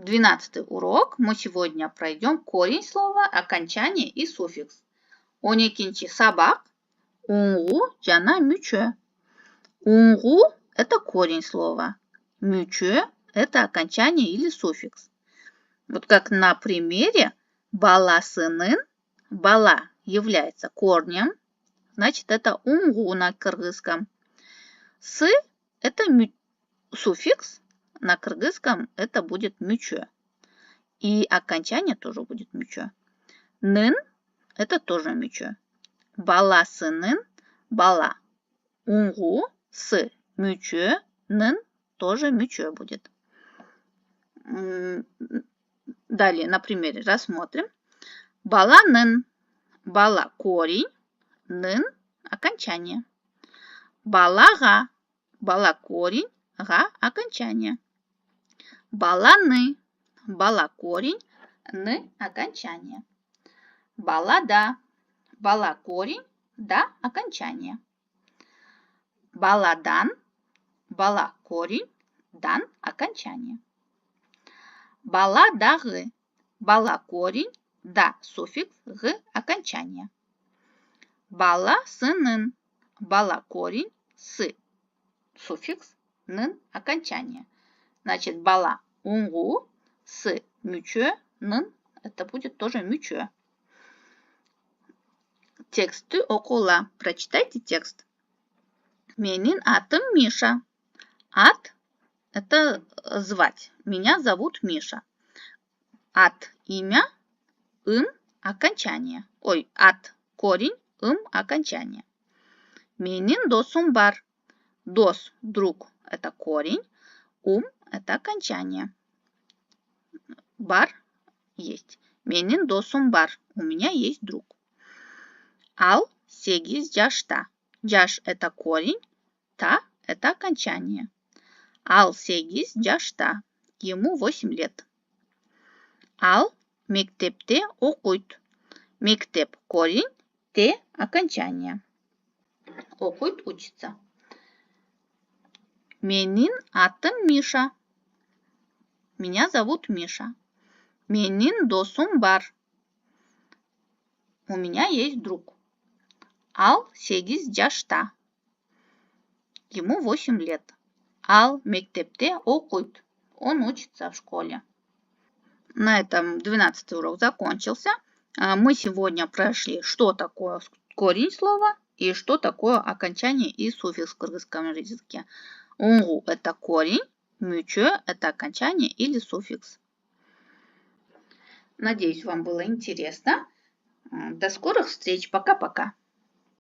12 урок. Мы сегодня пройдем корень слова, окончание и суффикс. 12 сабак. Унгу жана мючө. Унгу – это корень слова. Мючө – это окончание или суффикс. Вот как на примере баласынын. Бала является корнем, значит это унгу на кыргызском. Сы – это суффикс. На кыргызском это будет мючө. И окончание тоже будет мючө. Нын – это тоже мючө. Баласынын – бала. Унгу – с мючө, нын тоже мючө будет. Далее на примере рассмотрим. Баланын – бала корень, нын – окончание. Балага – бала корень, га – окончание. Баланы – бала корень, ны – окончание. Балада – бала корень, да – окончание. Баладан – бала корень, дан – окончание. Баладагы – бала корень, да – суффикс, г – окончание. Баласынын – бала корень, с – суффикс, нын – окончание. Значит, бала унгу, с мючө, нын – это будет тоже мючө. Тексты около. Прочитайте текст. Менин атым Миша. Ат – это звать. Меня зовут Миша. Ат – имя, окончание. Ой, ат – корень, окончание. Менин досум бар. Дос – друг – это корень, это окончание. Бар есть. Менин досум бар. У меня есть друг. Ал сегиз жашта. Жаш это корень, та это окончание. Ал сегиз жашта. Ему 8 лет. Ал мектепте окуйт. Мектеп корень, те окончание. Окуйт учится. Менин атым Миша. Меня зовут Миша. Менин досум бар. У меня есть друг. Ал сегиз жашта. Ему 8 лет. Ал мектепте окуйт. Он учится в школе. На этом 12 урок закончился. Мы сегодня прошли, что такое корень слова и что такое окончание и суффикс в кыргызском языке. Унгу – это корень, мючө – это окончание или суффикс. Надеюсь, вам было интересно. До скорых встреч. Пока-пока.